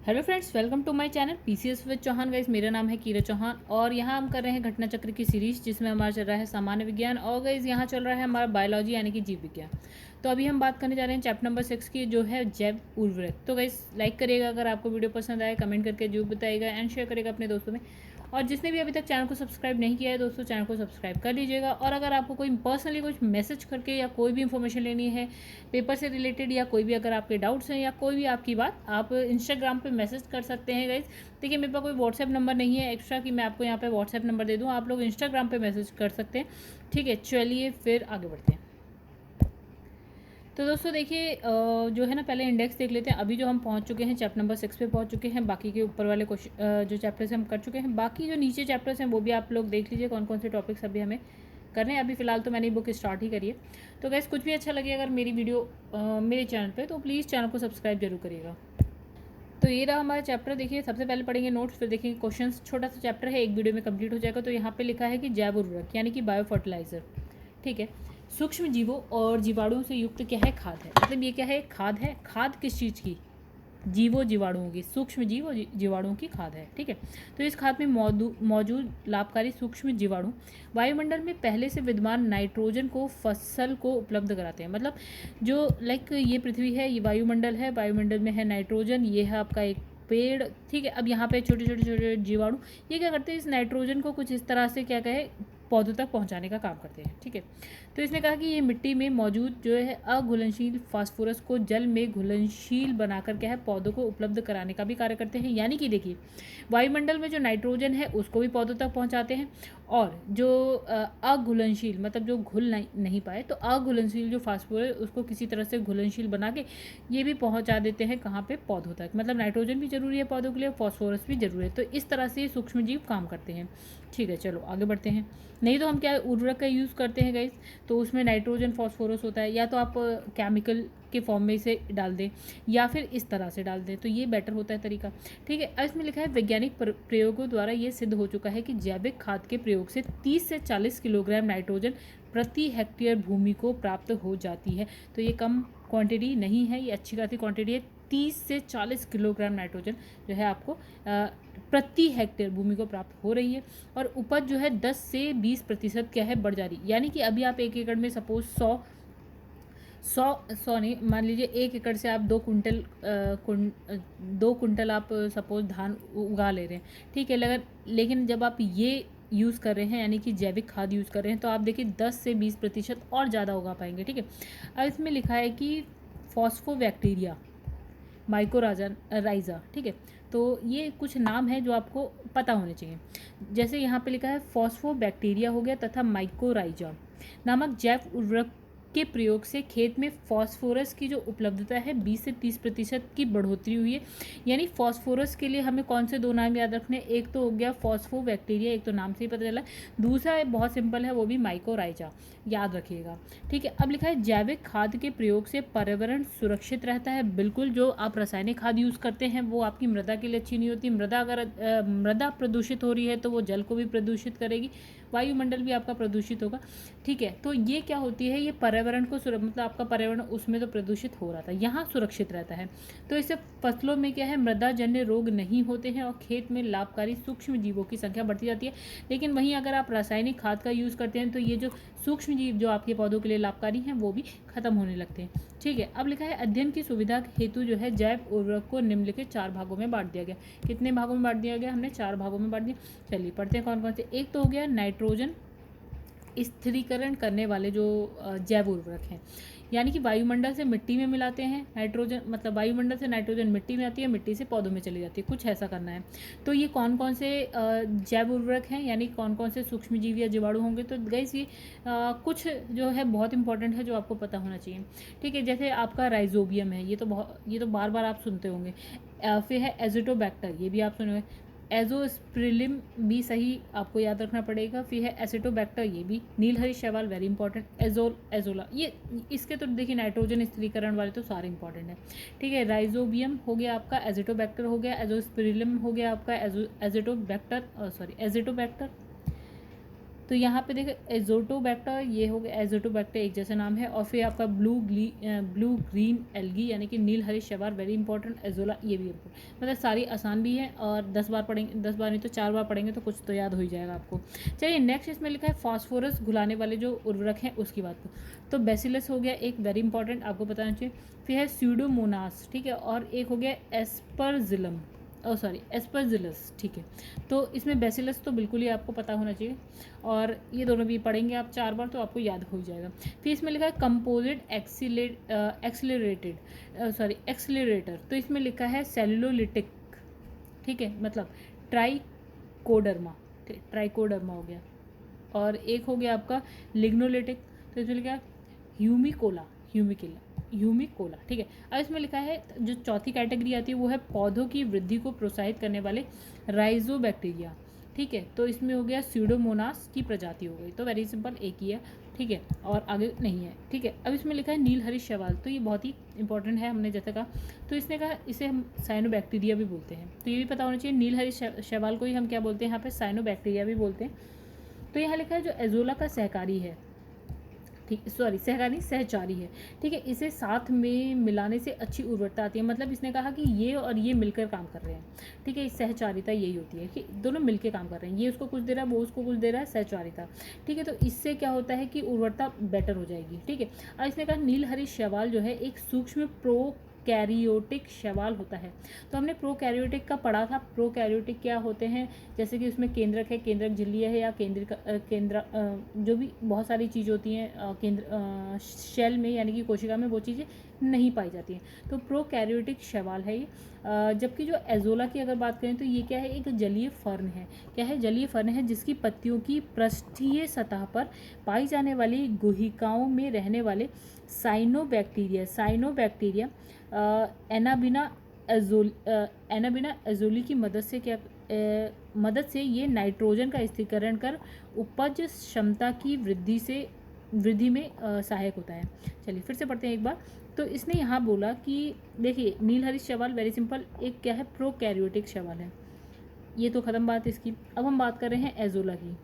Hello friends, welcome to my channel PCS with Chauhan. Guys, मेरा नाम है कीरत चौहान और यहाँ हम कर रहे हैं घटना चक्र की सीरीज, जिसमें हमारा चल रहा है सामान्य विज्ञान। और गाइस, यहाँ चल रहा है हमारा बायोलॉजी यानी कि जीव विज्ञान। तो अभी हम बात करने जा रहे हैं चैप्टर नंबर 6 की, जो है जैव उर्वरक। तो गाइस, लाइक करिएगा अगर आपको वीडियो पसंद आए, कमेंट करके जो बताइएगा एंड शेयर करेगा अपने दोस्तों में। और जिसने भी अभी तक चैनल को सब्सक्राइब नहीं किया है दोस्तों, चैनल को सब्सक्राइब कर लीजिएगा। और अगर आपको कोई पर्सनली कुछ मैसेज करके या कोई भी इन्फॉर्मेशन लेनी है पेपर से रिलेटेड, या कोई भी अगर आपके डाउट्स हैं या कोई भी आपकी बात, आप इंस्टाग्राम पे मैसेज कर सकते हैं गाइज। देखिए, मेरे पास कोई व्हाट्सएप नंबर नहीं है एक्स्ट्रा कि मैं आपको यहाँ पे व्हाट्सएप नंबर दे दूँ, आप लोग इंस्टाग्राम पे मैसेज कर सकते हैं। ठीक है, चलिए फिर आगे बढ़ते हैं। तो दोस्तों देखिए, जो है ना, पहले इंडेक्स देख लेते हैं। अभी जो हम पहुंच चुके हैं चैप्टर नंबर 6 पे पहुंच चुके हैं। बाकी के ऊपर वाले क्वेश्चन जो चैप्टर्स हम कर चुके हैं, बाकी जो नीचे चैप्टर्स हैं वो भी आप लोग देख लीजिए कौन कौन से टॉपिक्स अभी हमें करने हैं। अभी फिलहाल तो मैंने बुक स्टार्ट ही करी है। तो गैस, कुछ भी अच्छा लगे अगर मेरी वीडियो मेरे चैनल पर, तो प्लीज़ चैनल को सब्सक्राइब जरूर करिएगा। तो ये रहा हमारा चैप्टर। देखिए, सबसे पहले पढ़ेंगे नोट्स, फिर देखेंगे क्वेश्चंस। छोटा सा चैप्टर है, एक वीडियो में कंप्लीट हो जाएगा। तो यहाँ पे लिखा है कि जैव उर्वरक यानी कि बायो फर्टिलाइजर। ठीक है, सूक्ष्म जीवों और जीवाणुओं से युक्त क्या है? खाद है। मतलब ये क्या है? खाद है। खाद किस चीज़ की? जीवों जीवाणुओं की, सूक्ष्म जीव और जीवाणुओं की खाद है। ठीक है, तो इस खाद में मौजूद लाभकारी सूक्ष्म जीवाणु वायुमंडल में पहले से विद्यमान नाइट्रोजन को फसल को उपलब्ध कराते हैं। मतलब जो ये पृथ्वी है, ये वायुमंडल है, वायुमंडल में है नाइट्रोजन, ये है आपका एक पेड़। ठीक है, अब यहाँ पे छोटे छोटे छोटे जीवाणु ये क्या करते हैं? इस नाइट्रोजन को कुछ इस तरह से क्या कहे, पौधों तक पहुंचाने का काम करते हैं। ठीक है, तो इसने कहा कि ये मिट्टी में मौजूद जो है अघुलनशील फास्फोरस को जल में घुलनशील बनाकर क्या है, पौधों को उपलब्ध कराने का भी कार्य करते हैं। यानी कि देखिए, वायुमंडल में जो नाइट्रोजन है उसको भी पौधों तक पहुंचाते हैं, और जो अघुलनशील मतलब जो घुल नहीं पाए, तो अघुलनशील जो फास्फोरस उसको किसी तरह से घुलनशील बना के ये भी पहुंचा देते हैं कहाँ पे? पौधों तक। मतलब नाइट्रोजन भी जरूरी है पौधों के लिए, फॉस्फोरस भी जरूरी है। तो इस तरह से सूक्ष्म जीव काम करते हैं। ठीक है, चलो आगे बढ़ते हैं। नहीं तो हम क्या उर्वरक का यूज़ करते हैं गाइस, तो उसमें नाइट्रोजन फॉस्फोरस होता है, या तो आप केमिकल के फॉर्म में इसे डाल दें या फिर इस तरह से डाल दें, तो ये बेटर होता है तरीका। ठीक है, इसमें लिखा है वैज्ञानिक प्रयोगों द्वारा ये सिद्ध हो चुका है कि जैविक खाद के प्रयोग से 30 से 40 किलोग्राम नाइट्रोजन प्रति हेक्टेयर भूमि को प्राप्त हो जाती है। तो ये कम क्वांटिटी नहीं है, ये अच्छी खासी क्वांटिटी है। 30 से 40 किलोग्राम नाइट्रोजन जो है आपको प्रति हेक्टेयर भूमि को प्राप्त हो रही है। और उपज जो है 10 से 20% क्या है, बढ़ जा रही। यानी कि अभी आप 1 एकड़ में सपोज 100 नहीं, मान लीजिए 1 एकड़ से आप 2 कुंटल आप सपोज धान उगा ले रहे हैं। ठीक है, लेकिन जब आप ये यूज़ कर रहे हैं यानी कि जैविक खाद यूज़ कर रहे हैं, तो आप देखिए 10 से 20% और ज़्यादा उगा पाएंगे। ठीक है, अब इसमें लिखा है कि फॉस्फोबैक्टीरिया माइकोराइजा। ठीक है, तो ये कुछ नाम है जो आपको पता होने चाहिए। जैसे यहाँ पे लिखा है फॉस्फोबैक्टीरिया हो गया, तथा माइकोराइजा नामक जैव उर्वरक के प्रयोग से खेत में फॉस्फोरस की जो उपलब्धता है 20 से 30% की बढ़ोतरी हुई है। यानी फॉस्फोरस के लिए हमें कौन से 2 नाम याद रखने? एक तो हो गया फॉस्फोबैक्टीरिया, एक तो नाम से ही पता चला। दूसरा बहुत सिंपल है, वो भी माइकोराइजा, याद रखिएगा। ठीक है, अब लिखा है जैविक खाद के प्रयोग से पर्यावरण सुरक्षित रहता है। बिल्कुल, जो आप रासायनिक खाद यूज़ करते हैं वो आपकी मृदा के लिए अच्छी नहीं होती। मृदा प्रदूषित हो रही है तो वो जल को भी प्रदूषित करेगी, वायुमंडल भी आपका प्रदूषित होगा। ठीक है, तो ये क्या होती है, ये पर्यावरण को मतलब आपका पर्यावरण उसमें तो प्रदूषित हो रहा था, यहाँ सुरक्षित रहता है। तो इससे फसलों में क्या है, मृदा जन्य रोग नहीं होते हैं और खेत में लाभकारी सूक्ष्म जीवों की संख्या बढ़ती जाती है। लेकिन वहीं अगर आप रासायनिक खाद का यूज़ करते हैं तो ये जो सूक्ष्म जीव जो आपके पौधों के लिए लाभकारी हैं वो भी खत्म होने लगते हैं। ठीक है, अब लिखा है अध्ययन की सुविधा हेतु जो है जैव उर्वरक को निम्नलिखित 4 भागों में बांट दिया गया। कितने भागों में बांट दिया गया? हमने 4 भागों में बांट दिया। चलिए पढ़ते हैं कौन कौन से। एक तो हो गया नाइट्रोजन स्थिरीकरण करने वाले जो जैव उर्वरक हैं, यानी कि वायुमंडल से मिट्टी में मिलाते हैं नाइट्रोजन, मतलब वायुमंडल से नाइट्रोजन मिट्टी में आती है, मिट्टी से पौधों में चली जाती है, कुछ ऐसा करना है। तो ये कौन कौन से जैव उर्वरक हैं, यानी कौन कौन से सूक्ष्म जीव या जीवाणु होंगे? तो गाइस, ये कुछ जो है बहुत इंपॉर्टेंट है जो आपको पता होना चाहिए। ठीक है, जैसे आपका राइजोबियम है, ये तो बार बार आप सुनते होंगे। फिर है एजिटोबैक्टर, ये भी आप सुने होंगे। एजोस्प्रिलिम भी सही आपको याद रखना पड़ेगा। फिर है एसिटोबैक्टर, ये भी। नीलहरी शैवाल वेरी इंपॉर्टेंट। एजोला, ये इसके तो देखिए नाइट्रोजन स्थिरीकरण वाले तो सारे इंपॉर्टेंट हैं। ठीक है, राइजोबियम हो गया आपका, एजिटोबैक्टर हो गया, एजोस्प्रिलिम हो गया आपका, एजिटोबैक्टर तो यहाँ पे देखो एजोटोबैक्टर, ये हो गया एजोटोबैक्टर, एक जैसा नाम है। और फिर आपका ब्लू ग्रीन एल्गी यानी कि नील हरी शैवाल, वेरी इंपॉर्टेंट। एजोला, ये भी इंपॉर्टेंट। मतलब सारी आसान भी है और 10 बार पढ़ेंगे, 10 बार नहीं तो 4 बार पढ़ेंगे तो कुछ तो याद हो ही जाएगा आपको। चलिए नेक्स्ट इसमें लिखा है फास्फोरस घुलाने वाले जो उर्वरक हैं उसकी बात को। तो बेसिलस हो गया एक, वेरी इंपॉर्टेंट, आपको बताना चाहिए। फिर है स्यूडोमोनास, ठीक है, और एक हो गया एस्परजिलम, एस्परजिलस, ठीक है। तो इसमें बेसिलस तो बिल्कुल ही आपको पता होना चाहिए, और ये दोनों भी पढ़ेंगे आप 4 बार तो आपको याद हो जाएगा। फिर इसमें लिखा है कंपोजिट एक्सीलरेटर, तो इसमें लिखा है सेलुलोलिटिक, ठीक है, मतलब ट्राइकोडर्मा, ट्राइकोडर्मा हो गया। और एक हो गया आपका लिग्नोलिटिक, तो इसमें लिखा है ह्यूमिकोला, ठीक है। अब इसमें लिखा है जो चौथी कैटेगरी आती है वो है पौधों की वृद्धि को प्रोत्साहित करने वाले राइजोबैक्टीरिया, ठीक है। तो इसमें हो गया स्यूडोमोनास की प्रजाति हो गई, तो वेरी सिंपल एक ही है, ठीक है, और आगे नहीं है, ठीक है। अब इसमें लिखा है नील हरी शैवाल, तो ये बहुत ही इंपॉर्टेंट है, हमने जैसा कहा। तो इसने कहा इसे हम साइनोबैक्टीरिया भी बोलते हैं, तो ये भी पता होना चाहिए। नील हरी शैवाल को ही हम क्या बोलते हैं यहाँ पे, साइनोबैक्टीरिया भी बोलते हैं। तो यहाँ लिखा है जो एजोला का सहकारी है, ठीक, सहचारी है, ठीक है, इसे साथ में मिलाने से अच्छी उर्वरता आती है। मतलब इसने कहा कि ये और ये मिलकर काम कर रहे हैं, ठीक है। इस सहचारिता यही होती है कि दोनों मिलकर काम कर रहे हैं, ये उसको कुछ दे रहा है, वो उसको कुछ दे रहा है, सहचारिता, ठीक है। तो इससे क्या होता है कि उर्वरता बेटर हो जाएगी, ठीक है। और इसने कहा नील हरी शैवाल जो है एक सूक्ष्म प्रोकैरियोटिक शैवाल होता है। तो हमने प्रोकैरियोटिक का पढ़ा था। प्रोकैरियोटिक क्या होते हैं, जैसे कि उसमें केंद्रक है, केंद्रक झिल्ली है, या केंद्र जो भी बहुत सारी चीज़ होती हैं केंद्र शेल में यानी कि कोशिका में वो चीज़ें नहीं पाई जाती हैं, तो प्रोकैरियोटिक शैवाल है ये। जबकि जो एजोला की अगर बात करें तो ये क्या है, एक जलीय फर्न है। क्या है, जलीय फर्न है जिसकी पत्तियों की पृष्ठीय सतह पर पाई जाने वाली गुहिकाओं में रहने वाले साइनोबैक्टीरिया एनाबिना एजोली की मदद से ये नाइट्रोजन का स्थिरीकरण कर उपज क्षमता की वृद्धि में सहायक होता है। चलिए फिर से पढ़ते हैं एक बार। तो इसने यहाँ बोला कि देखिए नील हरी शैवाल वेरी सिंपल एक क्या है, प्रोकैरियोटिक शैवाल है, ये तो ख़त्म बात इसकी। अब हम बात कर रहे हैं एजोला की।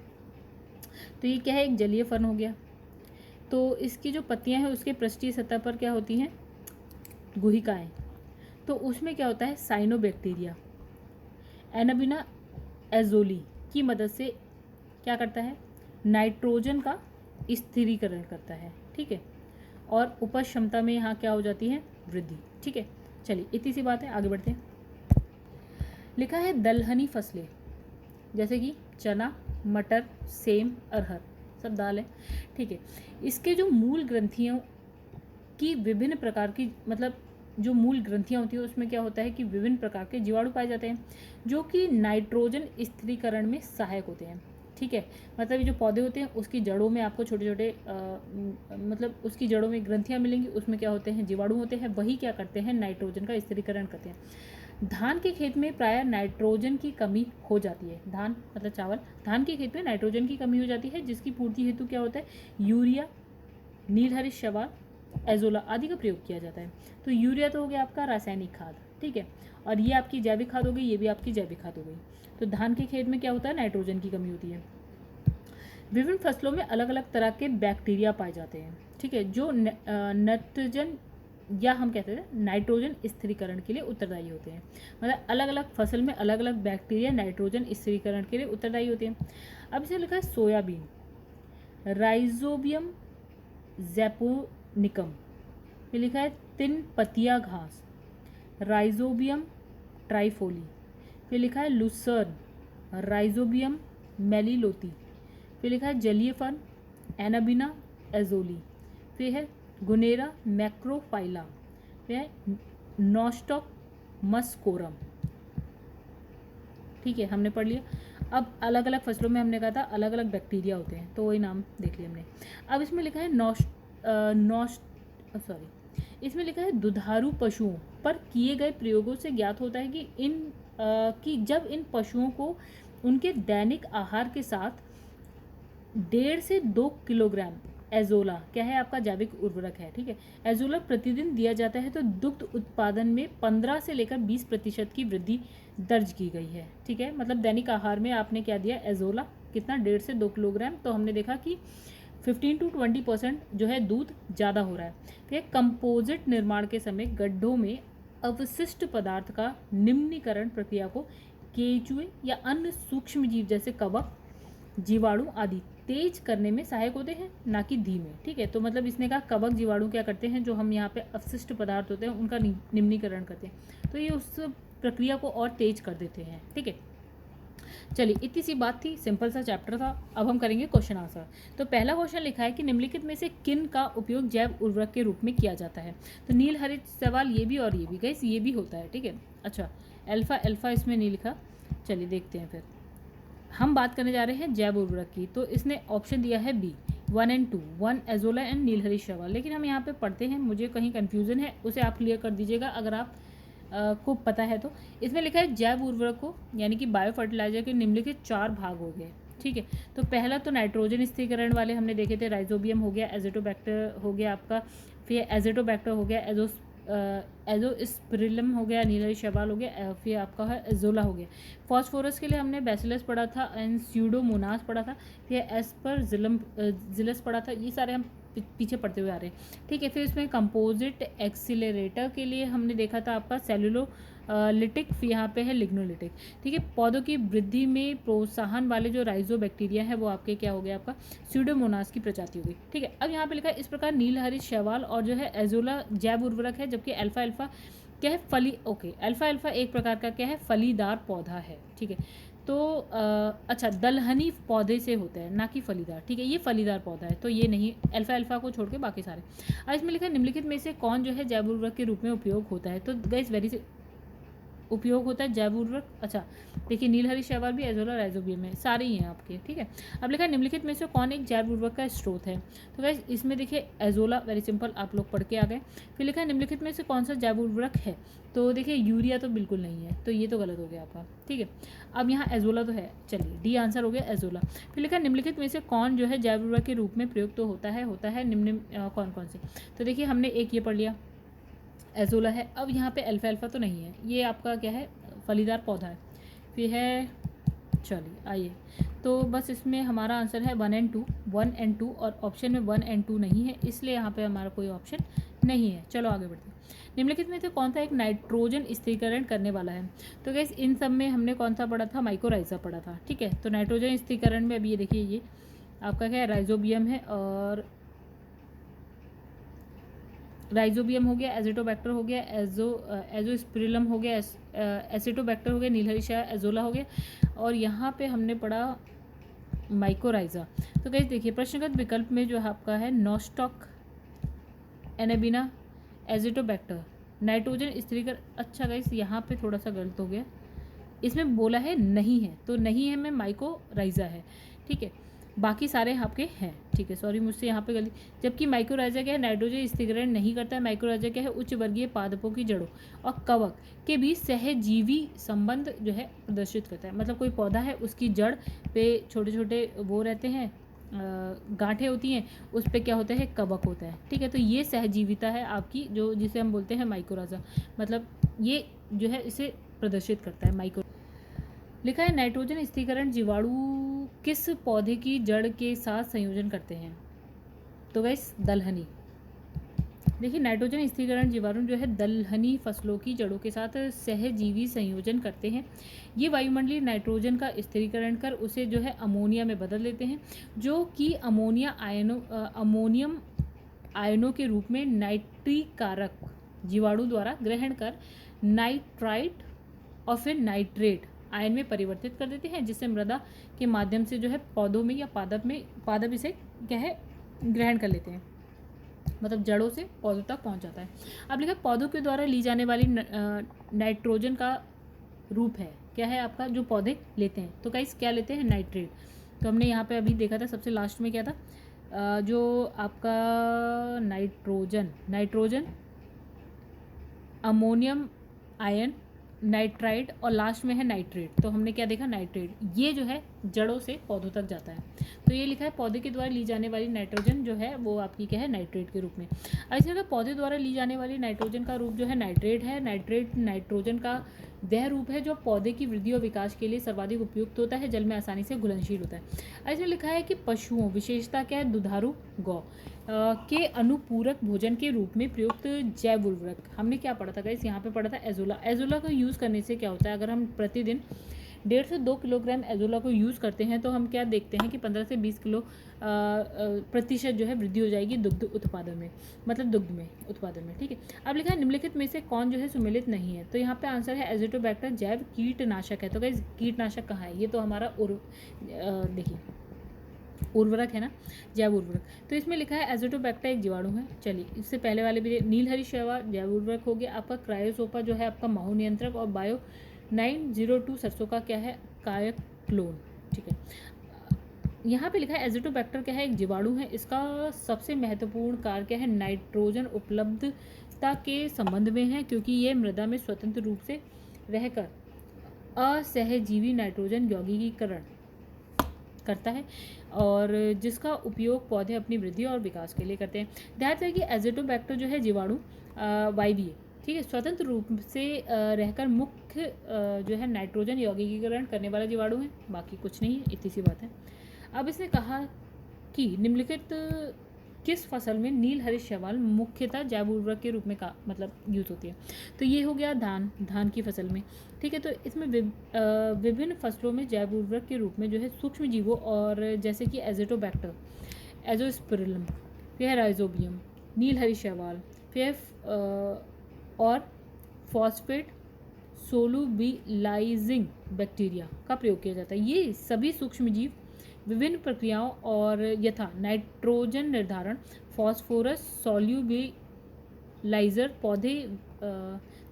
तो ये क्या है, एक जलीय फर्न हो गया। तो इसकी जो पत्तियाँ हैं उसके पृष्ठीय सतह पर क्या होती हैं, गुहिकाएँ। तो उसमें क्या होता है, साइनोबैक्टीरिया एनाबिना एजोली की मदद से क्या करता है, नाइट्रोजन का स्थिरीकरण करता है, ठीक है। और उपज क्षमता में यहाँ क्या हो जाती है, वृद्धि, ठीक है। चलिए इतनी सी बात है, आगे बढ़ते हैं। लिखा है दलहनी फसलें, जैसे कि चना, मटर, सेम, अरहर, सब दाल है, ठीक है। इसके जो मूल ग्रंथियों की विभिन्न प्रकार की, मतलब जो मूल ग्रंथियाँ होती है उसमें क्या होता है कि विभिन्न प्रकार के जीवाणु पाए जाते हैं जो कि नाइट्रोजन स्थिरीकरण में सहायक होते हैं, ठीक है। मतलब ये जो पौधे होते हैं उसकी जड़ों में आपको छोटे छोटे मतलब उसकी जड़ों में ग्रंथियाँ मिलेंगी, उसमें क्या होते हैं, जीवाणु होते हैं, वही क्या करते हैं, नाइट्रोजन का स्थिरीकरण करते हैं। धान के खेत में प्रायः नाइट्रोजन की कमी हो जाती है, धान मतलब चावल, धान के खेत में नाइट्रोजन की कमी हो जाती है जिसकी पूर्ति हेतु क्या होता है, यूरिया, नील हरी शैवाल, एजोला आदि का प्रयोग किया जाता है। तो यूरिया तो हो गया आपका रासायनिक खाद, ठीक है, और ये आपकी जैविक खाद हो गई, ये भी आपकी जैविक खाद हो गई। तो धान के खेत में क्या होता है, नाइट्रोजन की कमी होती है। विभिन्न फसलों में अलग अलग तरह के बैक्टीरिया पाए जाते हैं, ठीक है, जो नाइट्रोजन या हम कहते हैं नाइट्रोजन स्थिरीकरण के लिए उत्तरदायी होते हैं। मतलब अलग अलग फसल में अलग अलग बैक्टीरिया नाइट्रोजन स्थिरीकरण के लिए उत्तरदायी होते हैं। अब इसे लिखा है सोयाबीन, राइजोबियम जैपोनिकम, ये लिखा है तिन पतिया घास, राइजोबियम ट्राइफोली, फिर लिखा है लुसर्न, राइजोबियम मेलिलोती, फिर लिखा है जलीय फर्न, एनाबिना एजोली, फिर है गुनेरा मैक्रोफाइला, फिर है नॉस्टॉक मस्कोरम, ठीक है, हमने पढ़ लिया। अब अलग अलग फसलों में हमने कहा था अलग अलग बैक्टीरिया होते हैं, तो वही नाम देख लिया हमने। अब इसमें लिखा है इसमें लिखा है दुधारू पशुओं पर किए गए प्रयोगों से ज्ञात होता है कि जब इन पशुओं को उनके दैनिक आहार के साथ 1.5 से 2 किलोग्राम एजोला, क्या है आपका जैविक उर्वरक है, ठीक है, एजोला प्रतिदिन दिया जाता है तो दुग्ध उत्पादन में 15 से लेकर 20% की वृद्धि दर्ज की गई है, ठीक है। मतलब दैनिक आहार में आपने क्या दिया, एजोला कितना 1.5 से 2 किलोग्राम। तो हमने देखा कि 15 to 20% जो है दूध ज़्यादा हो रहा है। फिर कंपोजिट निर्माण के समय गड्ढों में अवशिष्ट पदार्थ का निम्नीकरण प्रक्रिया को केंचुए या अन्य सूक्ष्म जीव जैसे कवक, जीवाणु आदि तेज करने में सहायक होते हैं, ना कि धीमे। ठीक है, तो मतलब इसने कहा कवक जीवाणु क्या करते हैं, जो हम यहाँ पे अवशिष्ट पदार्थ होते हैं उनका निम्नीकरण करते हैं, तो ये उस प्रक्रिया को और तेज कर देते हैं। ठीक है, चलिए इतनी सी बात थी, सिंपल सा चैप्टर था। अब हम करेंगे क्वेश्चन आंसर। तो पहला क्वेश्चन लिखा है कि निम्नलिखित में से किन का उपयोग जैव उर्वरक के रूप में किया जाता है। तो नील हरित सवाल ये भी और ये भी, गाइस ये भी होता है। ठीक है, अच्छा अल्फा अल्फा इसमें नहीं लिखा, चलिए देखते हैं। फिर हम बात करने जा रहे हैं जैव उर्वरक की। तो इसने ऑप्शन दिया है बी 1 and 2, 1 एजोला एंड नील हरित शैवाल। लेकिन हम यहाँ पे पढ़ते हैं, मुझे कहीं कन्फ्यूज़न है, उसे आप क्लियर कर दीजिएगा अगर आप को पता है तो। इसमें लिखा है जैव उर्वरक को यानी कि बायो फर्टिलाइजर के निम्नलिखित 4 भाग हो गए। ठीक है, तो पहला तो नाइट्रोजन स्थिरीकरण वाले हमने देखे थे, राइजोबियम हो गया, एजेटोबैक्टर हो गया आपका, फिर एजेटोबैक्टर हो गया, एजोस्पिरिलम हो गया, नील हरित शैवाल हो गया, फिर आपका है एजोला हो गया। फॉस्फोरस के लिए हमने बैसिलस पढ़ा था एंड स्यूडोमोनास पढ़ा था, फिर जिलस पढ़ा था। ये सारे हम पीछे पढ़ते हुए आ रहे हैं। ठीक है, फिर इसमें कंपोजिट एक्सीलरेटर के लिए हमने देखा था आपका सेलुलोलिटिक, फिर यहाँ पे है लिग्नोलिटिक। ठीक है, पौधों की वृद्धि में प्रोत्साहन वाले जो राइजोबैक्टीरिया है वो आपके क्या हो गया, आपका स्यूडोमोनास की प्रजाति हो गई। ठीक है, अब यहाँ पे लिखा है इस प्रकार नील हरित शैवाल और जो है एजोला जैव उर्वरक है, जबकि अल्फा अल्फा क्या है, फली। ओके, अल्फा अल्फा एक प्रकार का क्या है, फलीदार पौधा है। ठीक है, तो अच्छा दलहनी पौधे से होता है, ना कि फलीदार। ठीक है, ये फलीदार पौधा है, तो ये नहीं, अल्फा अल्फा को छोड़ के बाकी सारे। अब इसमें लिखा है निम्नलिखित में से कौन जो है जैव उर्वरक के रूप में उपयोग होता है। तो गाइस वेरी से उपयोग होता है जैव उर्वरक। अच्छा देखिए, नील हरित शैवाल भी, एजोला, राइजोबियम है, सारे ही हैं आपके। ठीक है, अब लिखा है निम्नलिखित में से कौन एक जैव उर्वरक का स्रोत है। तो गाइस इसमें देखिए एजोला, वेरी सिंपल, आप लोग पढ़ के आ गए। फिर लिखा है निम्नलिखित में से कौन सा जैव उर्वरक है। तो देखिए यूरिया तो बिल्कुल नहीं है, तो ये तो गलत हो गया आपका। ठीक है, अब यहाँ एजोला तो है, चलिए डी आंसर हो गया एजोला। फिर लिखा है निम्नलिखित में से कौन जो है जैव उर्वरक के रूप में प्रयुक्त तो होता है निम्न कौन कौन से। तो देखिए हमने एक ये पढ़ लिया, एजोला है। अब यहाँ पे अल्फा अल्फा तो नहीं है, ये आपका क्या है, फलीदार पौधा है। फिर है, चलिए आइए, तो बस इसमें हमारा आंसर है 1 and 2, 1 and 2, और ऑप्शन में 1 and 2 नहीं है, इसलिए यहाँ पे हमारा कोई ऑप्शन नहीं है। चलो आगे बढ़ते हैं। निम्नलिखित में से कौन सा एक नाइट्रोजन स्थिरीकरण करने वाला है। तो गैस इन सब में हमने कौन सा पढ़ा था, माइकोराइजा पढ़ा था। ठीक है, तो नाइट्रोजन स्थिरीकरण में अभी ये देखिए, ये आपका क्या है, राइजोबियम है, और राइजोबियम हो गया, एजेटोबैक्टर हो गया, एजोस्पिरिलम हो गया, एसिटोबैक्टर हो गया, नील हरित शैवाल, एजोला हो गया, और यहाँ पे हमने पढ़ा माइकोराइजा। तो गाइस देखिए प्रश्नगत विकल्प में जो आपका है नोस्टॉक, एनेबिना, एजिटोबैक्टर, नाइट्रोजन स्थिरीकरण। अच्छा गाइस यहाँ पे थोड़ा सा गलत हो गया, इसमें बोला है नहीं है, तो नहीं है में माइकोराइजा है। ठीक है, बाकी सारे आपके हैं। ठीक है, सॉरी मुझसे यहाँ पे गलती। जबकि माइकोराइजा क्या है, नाइट्रोजन स्थिरीकरण नहीं करता है। माइकोराइजा क्या है, उच्च वर्गीय पादपों की जड़ों और कवक के बीच सहजीवी संबंध जो है प्रदर्शित करता है। मतलब कोई पौधा है, उसकी जड़ पे छोटे छोटे वो रहते हैं, गांठें होती हैं, उस पर क्या होता है, कवक होता है। ठीक है, तो ये सहजीविता है आपकी, जो जिसे हम बोलते हैं माइकोराइजा, मतलब ये जो है इसे प्रदर्शित करता है माइको। लिखा है नाइट्रोजन स्थिरीकरण जीवाणु किस पौधे की जड़ के साथ संयोजन करते हैं। तो गाइस दलहनी। देखिए नाइट्रोजन स्थिरीकरण जीवाणु जो है दलहनी फसलों की जड़ों के साथ सहजीवी संयोजन करते हैं। ये वायुमंडलीय नाइट्रोजन का स्थिरीकरण कर उसे जो है अमोनिया में बदल देते हैं, जो कि अमोनियम आयनों के रूप में नाइट्रीकारक जीवाणु द्वारा ग्रहण कर नाइट्राइट और फिर नाइट्रेट आयन में परिवर्तित कर देते हैं, जिससे मृदा के माध्यम से जो है पौधों में या पादप इसे क्या है ग्रहण कर लेते हैं, मतलब जड़ों से पौधों तक पहुंच जाता है। अब लिखा पौधों के द्वारा ली जाने वाली नाइट्रोजन का रूप है, क्या है आपका, जो पौधे लेते हैं। तो गाइस क्या लेते हैं, नाइट्रेट। तो हमने यहाँ पे अभी देखा था सबसे लास्ट में क्या था, जो आपका नाइट्रोजन अमोनियम आयन, नाइट्राइट और लास्ट में है नाइट्रेट। तो हमने क्या देखा, नाइट्रेट, ये जो है जड़ों से पौधों तक जाता है। तो ये लिखा है पौधे के द्वारा ली जाने वाली नाइट्रोजन जो है वो आपकी क्या है, नाइट्रेट के रूप में। ऐसे पौधे द्वारा ली जाने वाली नाइट्रोजन का रूप जो है नाइट्रेट है। नाइट्रेट नाइट्रोजन का वह रूप है जो पौधे की वृद्धि और विकास के लिए सर्वाधिक उपयुक्त होता है, जल में आसानी से घुलनशील होता है। इसमें लिखा है कि पशुओं, विशेषता क्या है, दुधारू गौ के अनुपूरक भोजन के रूप में प्रयुक्त जैव उर्वरक। हमने क्या पढ़ा था गाइस, यहाँ पे पढ़ा था एजोला। एजोला का यूज़ करने से क्या होता है, अगर हम प्रतिदिन 1.5 से 2 किलोग्राम एजोला को यूज़ करते हैं तो हम क्या देखते हैं कि 15 से 20 किलो प्रतिशत जो है वृद्धि हो जाएगी दुग्ध उत्पादन में, मतलब दुग्ध में उत्पादन में। ठीक है, अब लिखा है निम्नलिखित में से कौन जो है सुमेलित नहीं है। तो यहाँ पे आंसर है एज़ोटोबैक्टर जैव कीटनाशक है। तो गाइस कीटनाशक कहाँ है, ये तो हमारा देखिए उर्वरक है ना, जैव उर्वरक। तो इसमें लिखा है एज़ोटोबैक्टर एक जीवाणु है। चलिए इससे पहले वाले भी, नीलहरी शैवाल जैव उर्वरक हो गया आपका। क्रायोसोपा जो है आपका माहू नियंत्रक, और बायो 902 सरसों का क्या है, कायक क्लोन। ठीक है, यहाँ पे लिखा है एज़ोटोबैक्टर क्या है, एक जीवाणु है। इसका सबसे महत्वपूर्ण कार्य क्या है, नाइट्रोजन उपलब्धता के संबंध में है, क्योंकि ये मृदा में स्वतंत्र रूप से रहकर असहजीवी नाइट्रोजन यौगिकीकरण करता है, और जिसका उपयोग पौधे अपनी वृद्धि और विकास के लिए करते हैं। ध्यान रखिए कि एज़ोटोबैक्टर जो है जीवाणु वायवीय, ठीक है, स्वतंत्र रूप से रहकर मुख्य जो है नाइट्रोजन यौगिकीकरण करने वाला जीवाणु है, बाकी कुछ नहीं है, इतनी सी बात है। अब इसने कहा कि निम्नलिखित किस फसल में नीलहरित शैवाल मुख्यतः जैव उर्वरक के रूप में का मतलब यूज़ होती है। तो ये हो गया धान की फसल में। ठीक है, तो इसमें विभिन्न फसलों में जैव उर्वरक के रूप में जो है सूक्ष्म जीवों, और जैसे कि एज़ोटोबैक्टर, एजोस्पिरिलम, फिर राइजोबियम, नीलहरित शैवाल, फिर और फॉस्फेट सोलुबिलाइजिंग बैक्टीरिया का प्रयोग किया जाता है। ये सभी सूक्ष्म जीव विभिन्न प्रक्रियाओं और यथा नाइट्रोजन निर्धारण, फॉस्फोरस सॉल्यूबिलाइजर, पौधे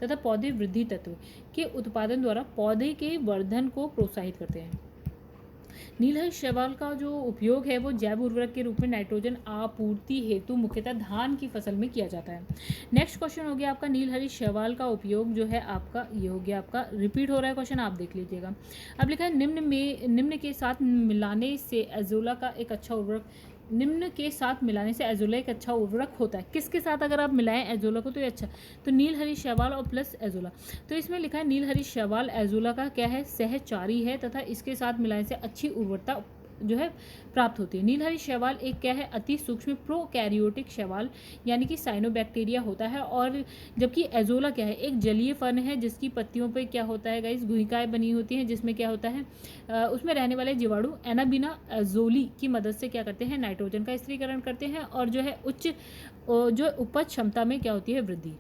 तथा पौधे वृद्धि तत्व के उत्पादन द्वारा पौधे के वर्धन को प्रोत्साहित करते हैं। नीलहरित शैवाल का जो उपयोग है वो जैव उर्वरक के रूप में नाइट्रोजन आपूर्ति हेतु मुख्यतः धान की फसल में किया जाता है। नेक्स्ट क्वेश्चन हो गया आपका, नीलहरित शैवाल का उपयोग जो है आपका, ये हो गया आपका, रिपीट हो रहा है क्वेश्चन, आप देख लीजिएगा। अब लिखा है निम्न के साथ मिलाने से एजोला का एक अच्छा उर्वरक, निम्न के साथ मिलाने से एजोला एक अच्छा उर्वरक होता है। किसके साथ अगर आप मिलाएं एजोला को तो ये अच्छा, तो नीलहरित शैवाल और प्लस एजोला। तो इसमें लिखा है नीलहरित शैवाल एजोला का क्या है, सहचारी है, तथा इसके साथ मिलाने से अच्छी उर्वरता जो है प्राप्त होती है। नीलहरित शैवाल एक क्या है, अति सूक्ष्म प्रोकैरियोटिक शैवाल यानी कि साइनोबैक्टीरिया होता है, और जबकि एजोला क्या है, एक जलीय फर्न है जिसकी पत्तियों पे क्या होता है गाइस, गुहिकाएं बनी होती हैं, जिसमें क्या होता है उसमें रहने वाले जीवाणु एनाबिना एजोली की मदद से क्या करते हैं, नाइट्रोजन का स्थिरीकरण करते हैं, और जो है उच्च जो उपज क्षमता में क्या होती है, वृद्धि।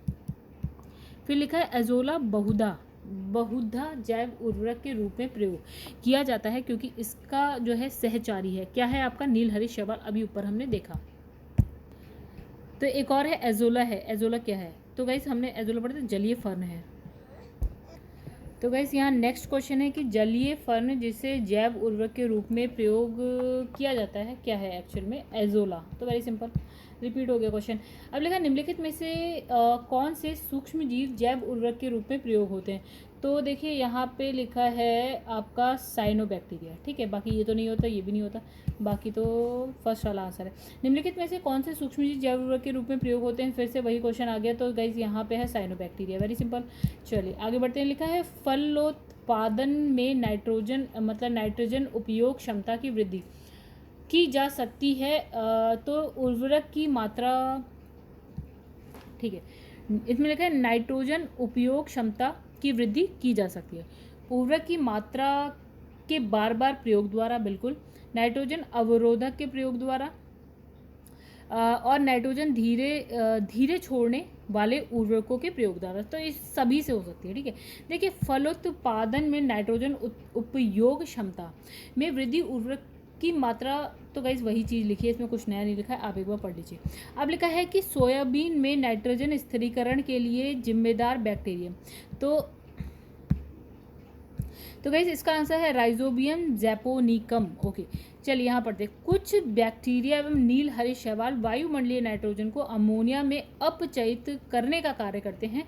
फिर लिखा है एजोला बहुधा जैव उर्वरक के रूप में प्रयोग किया जाता है, क्योंकि इसका जो है सहचारी है, क्या है आपका, नीलहरित शैवाल, अभी ऊपर हमने देखा। तो एक और है एजोला है। एजोला क्या है, तो गाइस हमने एजोला पढ़ा था, जलीय फर्न है। तो गाइस यहाँ नेक्स्ट क्वेश्चन है कि जलीय फर्न जिसे जैव उर्वरक के रूप में प्रयोग किया जाता है, क्या है एक्चुअल में, एजोला। तो वेरी सिंपल, रिपीट हो गया क्वेश्चन। अब लिखा निम्नलिखित में से कौन से सूक्ष्म जीव जैव उर्वरक के रूप में प्रयोग होते हैं। तो देखिए यहाँ पे लिखा है आपका साइनोबैक्टीरिया, ठीक है, बाकी ये तो नहीं होता, ये भी नहीं होता, बाकी तो फर्स्ट वाला आंसर है। निम्नलिखित में से कौन से सूक्ष्म जीव जैव उर्वरक के रूप में प्रयोग होते हैं, फिर से वही क्वेश्चन आ गया। तो गाइज यहाँ पे है साइनोबैक्टीरिया, वेरी सिंपल। चलिए आगे बढ़ते हैं। लिखा है फलोत्पादन में नाइट्रोजन मतलब नाइट्रोजन उपयोग क्षमता की वृद्धि की जा सकती है, तो उर्वरक की मात्रा, ठीक है, इसमें लिखा है नाइट्रोजन उपयोग क्षमता की वृद्धि की जा सकती है उर्वरक की मात्रा के बार बार प्रयोग द्वारा, बिल्कुल, नाइट्रोजन अवरोधक के प्रयोग द्वारा, और नाइट्रोजन धीरे छोड़ने वाले उर्वरकों के प्रयोग द्वारा। तो इस सभी से हो सकती है, ठीक है। देखिए फलोत्पादन में नाइट्रोजन उपयोग क्षमता में वृद्धि उर्वरक की मात्रा, तो गाइज वही चीज़ लिखी है, इसमें कुछ नया नहीं लिखा है, आप एक बार पढ़ लीजिए। अब लिखा है कि सोयाबीन में नाइट्रोजन स्थिरीकरण के लिए जिम्मेदार बैक्टीरिया, तो गाइज इसका आंसर है राइजोबियम जैपोनिकम। ओके, चलिए यहाँ पढ़ते हैं। कुछ बैक्टीरिया एवं नीलहरित शैवाल वायुमंडलीय नाइट्रोजन को अमोनिया में अपचयित करने का कार्य करते हैं।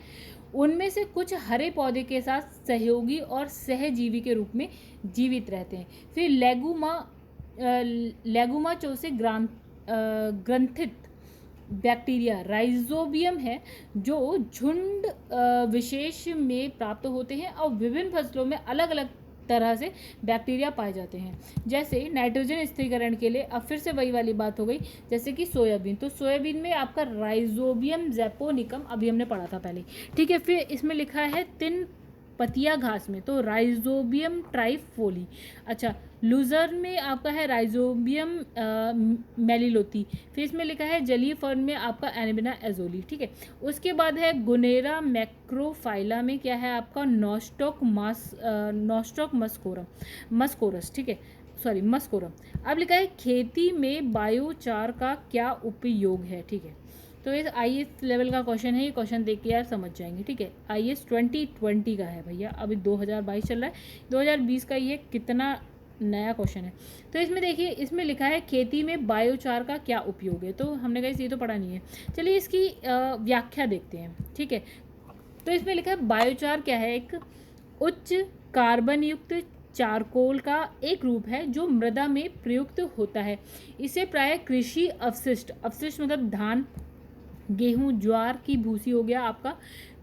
उनमें से कुछ हरे पौधे के साथ सहयोगी और सहजीवी के रूप में जीवित रहते हैं। फिर लेगुमाचोसे ग्रंथित बैक्टीरिया राइजोबियम है जो झुंड विशेष में प्राप्त होते हैं और विभिन्न फसलों में अलग अलग तरह से बैक्टीरिया पाए जाते हैं। जैसे नाइट्रोजन स्थिरीकरण के लिए, अब फिर से वही वाली बात हो गई, जैसे कि सोयाबीन, तो सोयाबीन में आपका राइजोबियम जैपोनिकम अभी हमने पढ़ा था पहले, ठीक है। फिर इसमें लिखा है तिन पतिया घास में तो राइजोबियम ट्राइफोली। अच्छा, लूजर्न में आपका है राइजोबियम मेलिलोथी। फिर इसमें लिखा है जलीय फर्न में आपका एनिबिना एजोली, ठीक है। उसके बाद है गुनेरा मैक्रोफाइला में क्या है आपका नॉस्टॉक मस्कोरस, ठीक है, सॉरी मस्कोरम। अब लिखा है खेती में बायोचार का क्या उपयोग है, ठीक है। तो ये IAS लेवल का क्वेश्चन है, ये क्वेश्चन देख के यार समझ जाएंगे, ठीक है। IAS 2020 का है भैया, अभी 2022 चल रहा है, 2020 का ये कितना नया क्वेश्चन है। तो इसमें देखिए, इसमें लिखा है खेती में बायोचार का क्या उपयोग है, तो हमने कहा ये तो पढ़ा नहीं है। चलिए इसकी व्याख्या देखते हैं, ठीक है। तो इसमें लिखा है बायोचार क्या है, एक उच्च कार्बन युक्त चारकोल का एक रूप है जो मृदा में प्रयुक्त होता है। इसे प्राय कृषि अवशिष्ट मतलब धान, गेहूं, ज्वार की भूसी हो गया आपका,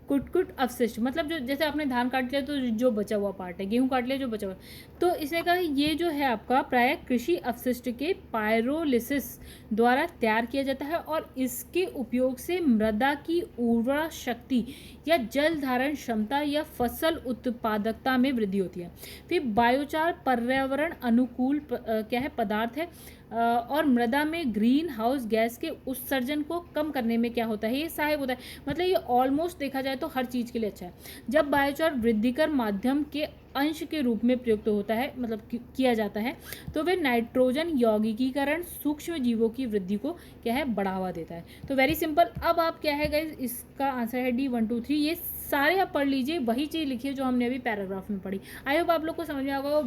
कुट अवशिष्ट मतलब जो जैसे आपने धान काट लिया तो जो बचा हुआ पार्ट है, गेहूं काट लिया जो बचा हुआ, तो इसने कहा ये जो है आपका प्राय कृषि अवशिष्ट के पायरोलिसिस द्वारा तैयार किया जाता है और इसके उपयोग से मृदा की उर्वरा शक्ति या जल धारण क्षमता या फसल उत्पादकता में वृद्धि होती है। फिर बायोचार पर्यावरण अनुकूल क्या है पदार्थ है और मृदा में ग्रीन हाउस गैस के उत्सर्जन को कम करने में क्या होता है, ये सहायक होता है। मतलब ये ऑलमोस्ट देखा जाए तो हर चीज़ के लिए अच्छा है। जब बायोचार वृद्धिकर माध्यम के अंश के रूप में प्रयुक्त होता है, मतलब किया जाता है, तो वे नाइट्रोजन यौगिकीकरण सूक्ष्म जीवों की वृद्धि को क्या है बढ़ावा देता है। तो वेरी सिंपल। अब आप क्या है गाइस, इसका आंसर है D 1 2 3। ये सारे आप पढ़ लीजिए, वही चीज़ लिखिए जो हमने अभी पैराग्राफ में पढ़ी। आई होप आप लोग को समझ में आएगा, वो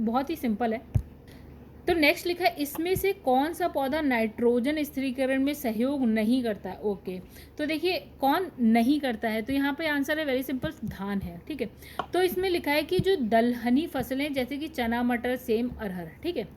बहुत ही सिंपल है। तो नेक्स्ट लिखा है इसमें से कौन सा पौधा नाइट्रोजन स्थिरीकरण में सहयोग नहीं करता है। ओके, तो देखिए कौन नहीं करता है, तो यहाँ पे आंसर है वेरी सिंपल, धान है, ठीक है। तो इसमें लिखा है कि जो दलहनी फसलें जैसे कि चना, मटर, सेम, अरहर, ठीक है,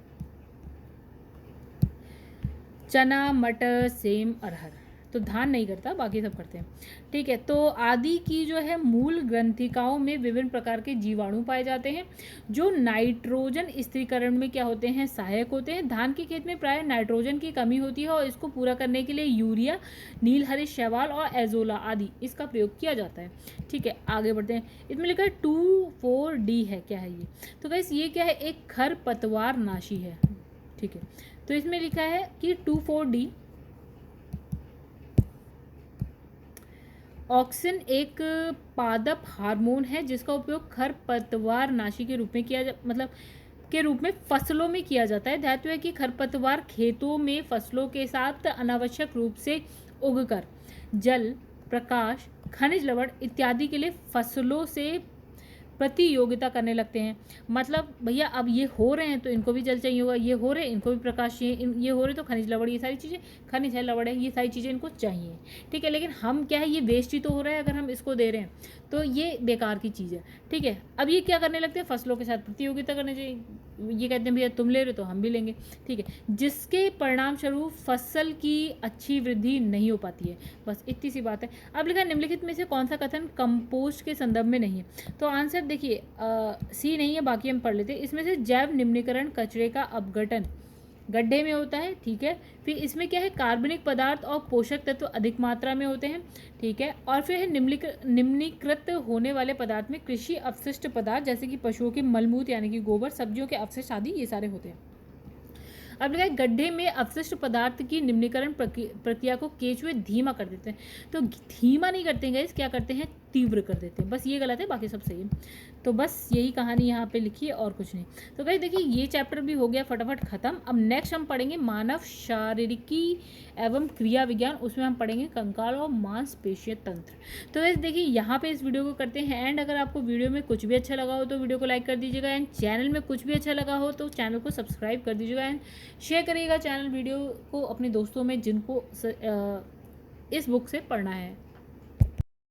चना, मटर, सेम, अरहर, तो धान नहीं करता, बाकी सब करते हैं, ठीक है। तो आदि की जो है मूल ग्रंथिकाओं में विभिन्न प्रकार के जीवाणु पाए जाते हैं जो नाइट्रोजन स्थिरीकरण में क्या होते हैं, सहायक होते हैं। धान के खेत में प्राय नाइट्रोजन की कमी होती है और इसको पूरा करने के लिए यूरिया, नीलहरित शैवाल और एजोला आदि इसका प्रयोग किया जाता है, ठीक है। आगे बढ़ते हैं। इसमें लिखा है 2,4-D है, क्या है ये, तो गाइस ये क्या है, एक खरपतवार नाशी है, ठीक है। तो इसमें लिखा है कि 2,4-D ऑक्सिन एक पादप हार्मोन है जिसका उपयोग खरपतवार नाशी के रूप में के रूप में फसलों में किया जाता है। धातु है कि खरपतवार खेतों में फसलों के साथ अनावश्यक रूप से उगकर जल, प्रकाश, खनिज लवण इत्यादि के लिए फसलों से प्रतियोगिता करने लगते हैं। मतलब भैया अब ये हो रहे हैं तो इनको भी जल चाहिए होगा, ये हो रहे हैं इनको भी प्रकाश चाहिए, ये हो रहे तो खनिज लवण, ये सारी चीज़ें, खनिज है, लवण है, ये सारी चीज़ें इनको चाहिए, ठीक है। लेकिन हम क्या है, ये वेस्ट ही तो हो रहा है अगर हम इसको दे रहे हैं, तो ये बेकार की चीज़ है, ठीक है। अब ये क्या करने लगते हैं, फसलों के साथ प्रतियोगिता करने चाहिए, ये कहते हैं भैया तुम ले रहे हो तो हम भी लेंगे, ठीक है, जिसके परिणाम स्वरूप फसल की अच्छी वृद्धि नहीं हो पाती है। बस इतनी सी बात है। अब लिखा निम्नलिखित में से कौन सा कथन कंपोस्ट के संदर्भ में नहीं है, तो आंसर देखिए सी नहीं है, बाकी हम पढ़ लेते हैं। इसमें से जैव निम्नीकरण कचरे का अपघटन गड्ढे में होता है, ठीक है। फिर इसमें क्या है, कार्बनिक पदार्थ और पोषक तत्व अधिक मात्रा में होते हैं, ठीक है। और फिर है निम्नीकृत होने वाले पदार्थ में कृषि अवशिष्ट पदार्थ जैसे कि पशुओं के मलमूत्र यानी कि गोबर, सब्जियों के अवशिष्ट आदि ये सारे होते हैं। अब लिखा है गड्ढे में अवशिष्ट पदार्थ की निम्नीकरण प्रक्रिया को केचुए धीमा कर देते हैं, तो धीमा नहीं करते हैं गाइस, क्या करते हैं, तीव्र कर देते हैं, बस ये गलत है, बाकी सब सही है। तो बस यही कहानी यहाँ पे लिखी है और कुछ नहीं। तो गाइस देखिए ये चैप्टर भी हो गया फटाफट खत्म। अब नेक्स्ट हम पढ़ेंगे मानव शारीरिकी एवं क्रिया विज्ञान, उसमें हम पढ़ेंगे कंकाल और मांसपेशीय तंत्र। तो गाइस देखिए यहाँ पे इस वीडियो को करते हैं एंड। अगर आपको वीडियो में कुछ भी अच्छा लगा हो तो वीडियो को लाइक कर दीजिएगा एंड चैनल में कुछ भी अच्छा लगा हो तो चैनल को सब्सक्राइब कर दीजिएगा एंड शेयर करिएगा चैनल वीडियो को अपने दोस्तों में जिनको इस बुक से पढ़ना है।